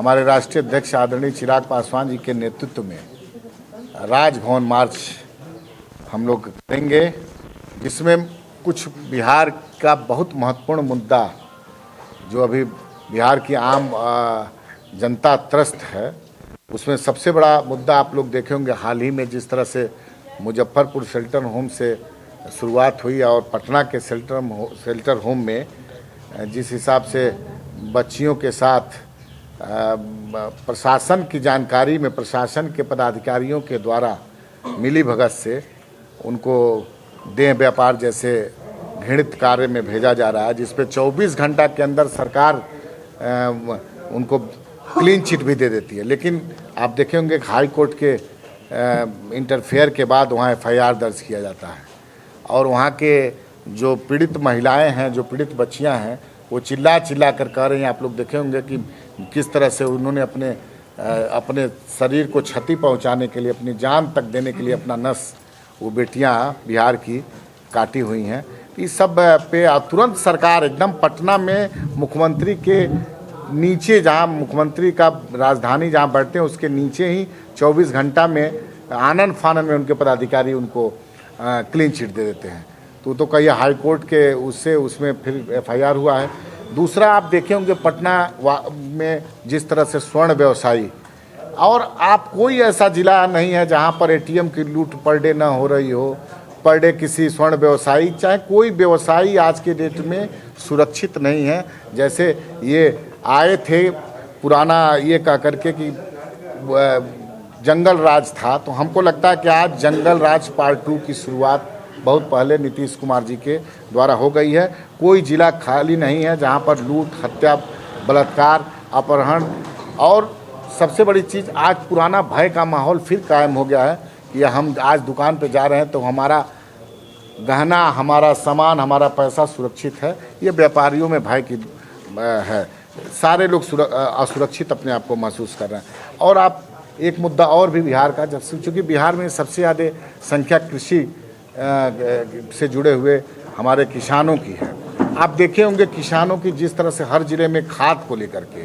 हमारे राष्ट्रीय अध्यक्ष आदरणीय चिराग पासवान जी के नेतृत्व में राजभवन मार्च हम लोग करेंगे, जिसमें कुछ बिहार का बहुत महत्वपूर्ण मुद्दा जो अभी बिहार की आम जनता त्रस्त है, उसमें सबसे बड़ा मुद्दा आप लोग देखे होंगे। हाल ही में जिस तरह से मुजफ्फरपुर शेल्टर होम से शुरुआत हुई और पटना के शेल्टर होम में जिस हिसाब से बच्चियों के साथ प्रशासन की जानकारी में प्रशासन के पदाधिकारियों के द्वारा मिली भगत से उनको देह व्यापार जैसे घृणित कार्य में भेजा जा रहा है, जिसपे 24 घंटा के अंदर सरकार उनको क्लीन चिट भी दे देती है। लेकिन आप देखे होंगे हाई कोर्ट के इंटरफेयर के बाद वहाँ FIR दर्ज किया जाता है और वहाँ के जो पीड़ित महिलाएं हैं, जो पीड़ित बच्चियां हैं, वो चिल्ला कर कह रही हैं। आप लोग देखे होंगे कि किस तरह से उन्होंने अपने शरीर को क्षति पहुंचाने के लिए, अपनी जान तक देने के लिए अपना नस वो बेटियां बिहार की काटी हुई हैं। इस सब पे तुरंत सरकार एकदम पटना में मुख्यमंत्री के नीचे, जहां मुख्यमंत्री का राजधानी जहां बैठते हैं उसके नीचे ही 24 घंटा में आनन फानन में उनके पदाधिकारी उनको क्लीन चिट दे देते हैं। तो कई हाई कोर्ट के उसमें फिर FIR हुआ है। दूसरा आप देखे होंगे पटना में जिस तरह से स्वर्ण व्यवसायी, और आप कोई ऐसा जिला नहीं है जहां पर ATM की लूट पर डे ना हो रही हो। पर डे किसी स्वर्ण व्यवसायी, चाहे कोई व्यवसायी आज के डेट में सुरक्षित नहीं है। जैसे ये आए थे पुराना ये कह करके कि जंगल राज था, तो हमको लगता है कि आज जंगल राज पार्ट 2 की शुरुआत बहुत पहले नीतीश कुमार जी के द्वारा हो गई है। कोई जिला खाली नहीं है जहां पर लूट, हत्या, बलात्कार, अपहरण, और सबसे बड़ी चीज़ आज पुराना भय का माहौल फिर कायम हो गया है कि हम आज दुकान पे जा रहे हैं तो हमारा गहना, हमारा सामान, हमारा पैसा सुरक्षित है। ये व्यापारियों में भय की है। सारे लोग असुरक्षित अपने आप को महसूस कर रहे हैं। और आप एक मुद्दा और भी बिहार का, जब चूँकि बिहार में सबसे ज़्यादा संख्या कृषि से जुड़े हुए हमारे किसानों की है। आप देखे होंगे किसानों की जिस तरह से हर जिले में खाद को लेकर के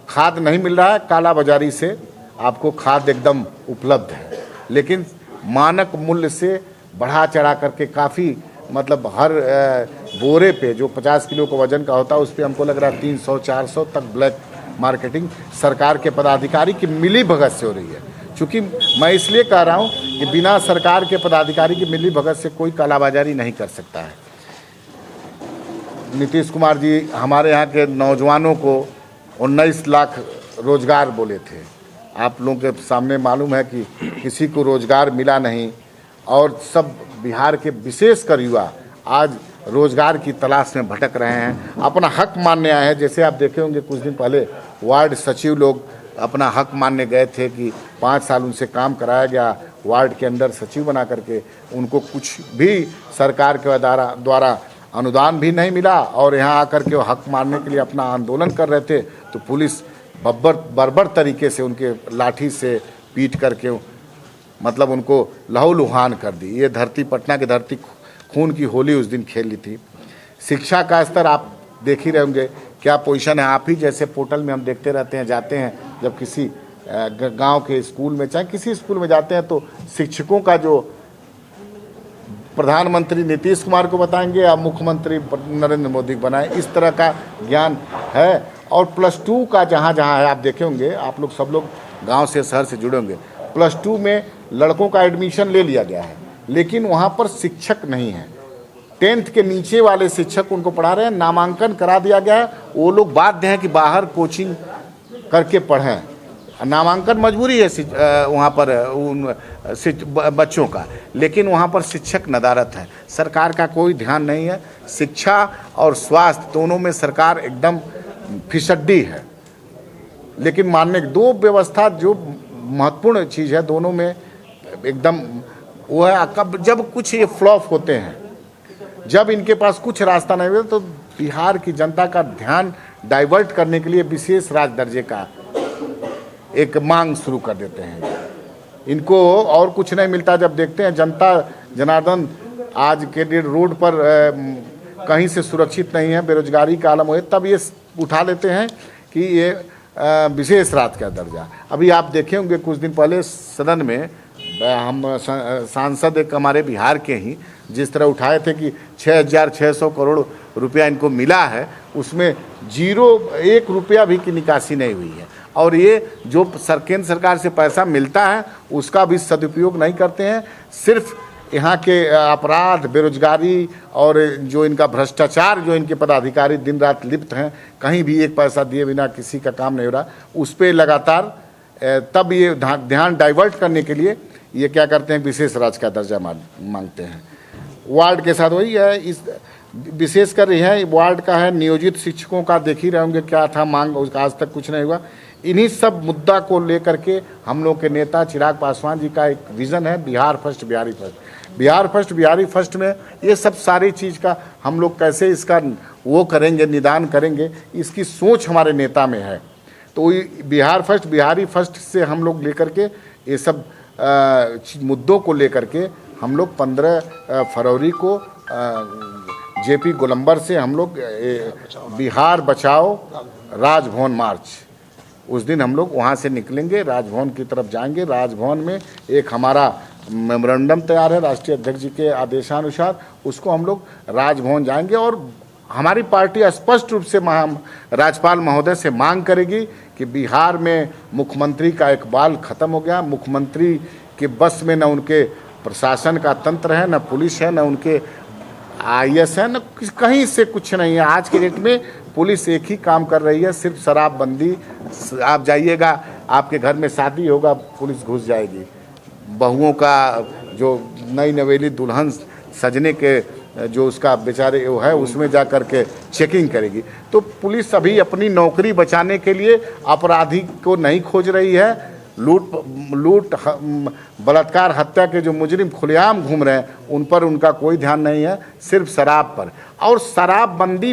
खाद नहीं मिल रहा है, काला बाजारी से आपको खाद एकदम उपलब्ध है, लेकिन मानक मूल्य से बढ़ा चढ़ा करके काफ़ी, मतलब हर बोरे पे जो 50 किलो का वजन का होता है उस पर हमको लग रहा है 300-400 तक ब्लैक मार्केटिंग सरकार के पदाधिकारी की मिली भगत से हो रही है। चूँकि मैं इसलिए कह रहा हूँ कि बिना सरकार के पदाधिकारी की मिली भगत से कोई कालाबाजारी नहीं कर सकता है। नीतीश कुमार जी हमारे यहाँ के नौजवानों को 19 लाख रोजगार बोले थे। आप लोगों के सामने मालूम है कि किसी को रोजगार मिला नहीं, और सब बिहार के विशेषकर युवा आज रोजगार की तलाश में भटक रहे हैं, अपना हक मानने आए हैं। जैसे आप देखे होंगे कुछ दिन पहले वार्ड सचिव लोग अपना हक मानने गए थे कि 5 साल उनसे काम कराया गया, वार्ड के अंदर सचिव बना करके उनको कुछ भी सरकार के द्वारा अनुदान भी नहीं मिला, और यहाँ आकर के वो हक मारने के लिए अपना आंदोलन कर रहे थे तो पुलिस बर्बर तरीके से उनके लाठी से पीट करके मतलब उनको लहूलुहान कर दी। ये धरती, पटना की धरती खून की होली उस दिन खेली थी। शिक्षा का स्तर आप देख ही रहे होंगे क्या पोजीशन है। आप ही जैसे पोर्टल में हम देखते रहते हैं, जाते हैं जब किसी गांव के स्कूल में, चाहे किसी स्कूल में जाते हैं, तो शिक्षकों का जो प्रधानमंत्री नीतीश कुमार को बताएंगे या मुख्यमंत्री नरेंद्र मोदी को बनाएं, इस तरह का ज्ञान है। और +2 का जहाँ है, आप देखे होंगे, आप लोग सब लोग गांव से शहर से जुड़े होंगे, +2 में लड़कों का एडमिशन ले लिया गया है, लेकिन वहाँ पर शिक्षक नहीं है। 10th के नीचे वाले शिक्षक उनको पढ़ा रहे हैं, नामांकन करा दिया गया है। वो लोग बाध्य हैं कि बाहर कोचिंग करके पढ़ें, नामांकन मजबूरी है वहाँ पर उन बच्चों का, लेकिन वहाँ पर शिक्षक नदारत है। सरकार का कोई ध्यान नहीं है। शिक्षा और स्वास्थ्य दोनों में सरकार एकदम फिसड्डी है। लेकिन मानने की 2 व्यवस्था जो महत्वपूर्ण चीज़ है, दोनों में एकदम वो है। कब जब कुछ ये फ्लॉप होते हैं, जब इनके पास कुछ रास्ता नहीं होता, तो बिहार की जनता का ध्यान डाइवर्ट करने के लिए विशेष राज दर्जे का एक मांग शुरू कर देते हैं। इनको और कुछ नहीं मिलता। जब देखते हैं जनता जनार्दन आज के डेट रोड पर कहीं से सुरक्षित नहीं है, बेरोजगारी का आलम हो, तब ये उठा लेते हैं कि ये विशेष राज्य का दर्जा। अभी आप देखे होंगे कुछ दिन पहले सदन में हम सांसद एक हमारे बिहार के ही जिस तरह उठाए थे कि 6,600 करोड़ रुपया इनको मिला है, उसमें 1 रुपया भी की निकासी नहीं हुई है। और ये जो केंद्र सरकार से पैसा मिलता है उसका भी सदुपयोग नहीं करते हैं। सिर्फ यहाँ के अपराध, बेरोजगारी और जो इनका भ्रष्टाचार, जो इनके पदाधिकारी दिन रात लिप्त हैं, कहीं भी एक पैसा दिए बिना किसी का काम नहीं हो रहा, उस पर लगातार तब ये ध्यान डाइवर्ट करने के लिए ये क्या करते हैं, विशेष राज्य का दर्जा मांगते हैं। वार्ड के साथ वही है, इस विशेषकर यह वार्ड का है, नियोजित शिक्षकों का देख ही रहे होंगे क्या था मांग, उसका आज तक कुछ नहीं हुआ। इन्हीं सब मुद्दा को लेकर के हम लोग के नेता चिराग पासवान जी का एक विज़न है, Bihar first Bihari first. Bihar first Bihari first में ये सब सारी चीज़ का हम लोग कैसे इसका वो करेंगे, निदान करेंगे, इसकी सोच हमारे नेता में है। तो बिहार फर्स्ट बिहारी फर्स्ट से हम लोग लेकर के ये सब मुद्दों को लेकर के हम लोग 15 फरवरी को जेपी गोलंबर से हम लोग बिहार बचाओ राजभवन मार्च, उस दिन हम लोग वहाँ से निकलेंगे, राजभवन की तरफ जाएंगे। राजभवन में एक हमारा मेमोरेंडम तैयार है राष्ट्रीय अध्यक्ष जी के आदेशानुसार, उसको हम लोग राजभवन जाएंगे और हमारी पार्टी स्पष्ट रूप से राज्यपाल महोदय से मांग करेगी कि बिहार में मुख्यमंत्री का इकबाल खत्म हो गया। मुख्यमंत्री के बस में न उनके प्रशासन का तंत्र है, न पुलिस है, न उनके IAS है, न कहीं से कुछ नहीं है। आज के डेट में पुलिस एक ही काम कर रही है, सिर्फ शराबबंदी। आप जाइएगा, आपके घर में शादी होगा, पुलिस घुस जाएगी। बहुओं का जो नई नवेली दुल्हन सजने के जो उसका बेचारे वो है, उसमें जा कर के चेकिंग करेगी। तो पुलिस अभी अपनी नौकरी बचाने के लिए अपराधी को नहीं खोज रही है। लूट बलात्कार हत्या के जो मुजरिम खुलेआम घूम रहे हैं उन पर उनका कोई ध्यान नहीं है, सिर्फ शराब पर। और शराबबंदी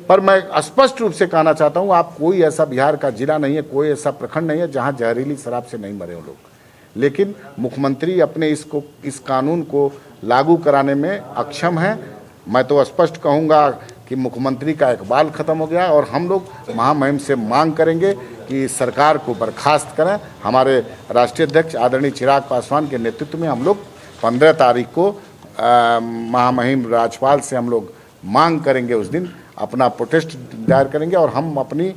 पर मैं स्पष्ट रूप से कहना चाहता हूँ, आप कोई ऐसा बिहार का जिला नहीं है, कोई ऐसा प्रखंड नहीं है जहाँ जहरीली शराब से नहीं मरे वो लोग। लेकिन मुख्यमंत्री अपने इस कानून को लागू कराने में अक्षम है। मैं तो स्पष्ट कहूँगा कि मुख्यमंत्री का इकबाल खत्म हो गया और हम लोग महामहिम से मांग करेंगे कि सरकार को बर्खास्त करें। हमारे राष्ट्रीय अध्यक्ष आदरणीय चिराग पासवान के नेतृत्व में हम लोग 15 तारीख को महामहिम राज्यपाल से हम लोग मांग करेंगे, उस दिन अपना प्रोटेस्ट दायर करेंगे और हम अपनी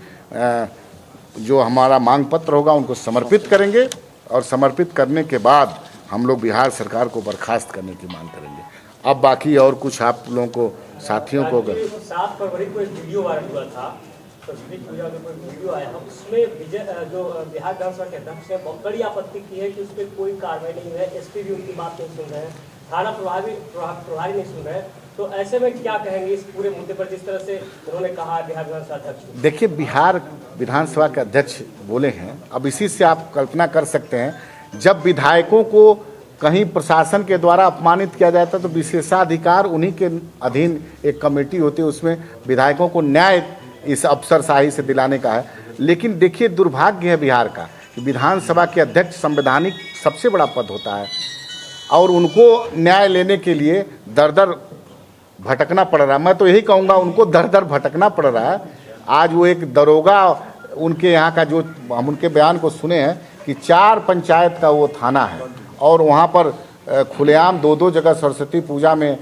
जो हमारा मांग पत्र होगा उनको समर्पित करेंगे और समर्पित करने के बाद हम लोग बिहार सरकार को बर्खास्त करने की मांग करेंगे। अब बाकी और कुछ आप लोगों को साथियों को 7 फरवरी को एक वीडियो वायरल हुआ था, सरस्वती पूजा का कोई वीडियो आया, उसमें जो बिहार विधानसभा के अध्यक्ष है बहुत बड़ी आपत्ति की है कि उस पर कोई कार्रवाई नहीं है, SP भी उनकी बात नहीं सुन रहे हैं, थाना प्रभारी नहीं सुन रहे हैं। तो ऐसे में क्या कहेंगे इस पूरे मुद्दे पर, जिस तरह से उन्होंने कहा बिहार विधानसभा अध्यक्ष? देखिए, बिहार विधानसभा के अध्यक्ष बोले हैं, अब इसी से आप कल्पना कर सकते हैं, जब विधायकों को कहीं प्रशासन के द्वारा अपमानित किया जाता है तो विशेषाधिकार उन्हीं के अधीन एक कमेटी होती है, उसमें विधायकों को न्याय इस अफसरशाही से दिलाने का है। लेकिन देखिए, दुर्भाग्य है बिहार का कि विधानसभा के अध्यक्ष संवैधानिक सबसे बड़ा पद होता है और उनको न्याय लेने के लिए दर दर भटकना पड़ रहा है। मैं तो यही कहूँगा, उनको दर दर भटकना पड़ रहा है। आज वो एक दरोगा, उनके यहाँ का जो हम उनके बयान को सुने हैं कि 4 पंचायत का वो थाना है और वहाँ पर खुलेआम 2-2 जगह सरस्वती पूजा में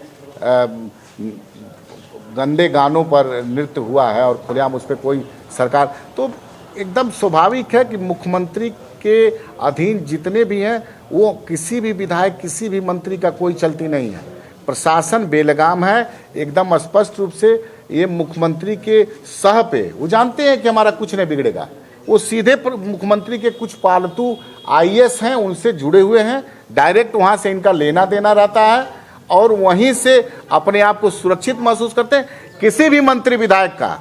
गंदे गानों पर नृत्य हुआ है और खुलेआम उस पर कोई सरकार। तो एकदम स्वाभाविक है कि मुख्यमंत्री के अधीन जितने भी हैं वो किसी भी विधायक, किसी भी मंत्री का कोई चलती नहीं है। प्रशासन बेलगाम है एकदम स्पष्ट रूप से। ये मुख्यमंत्री के सह पे वो जानते हैं कि हमारा कुछ नहीं बिगड़ेगा, वो सीधे मुख्यमंत्री के कुछ पालतू IAS हैं, उनसे जुड़े हुए हैं, डायरेक्ट वहाँ से इनका लेना देना रहता है और वहीं से अपने आप को सुरक्षित महसूस करते हैं। किसी भी मंत्री विधायक का,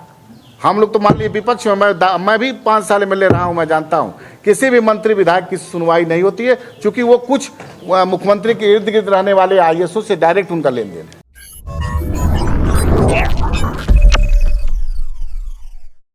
हम लोग तो मान लीजिए विपक्ष में, मैं भी 5 साल MLA रहा हूँ, मैं जानता हूँ किसी भी मंत्री विधायक की सुनवाई नहीं होती है, क्योंकि वो कुछ मुख्यमंत्री के इर्द गिर्द रहने वाले IASओं से डायरेक्ट उनका लेन देन है।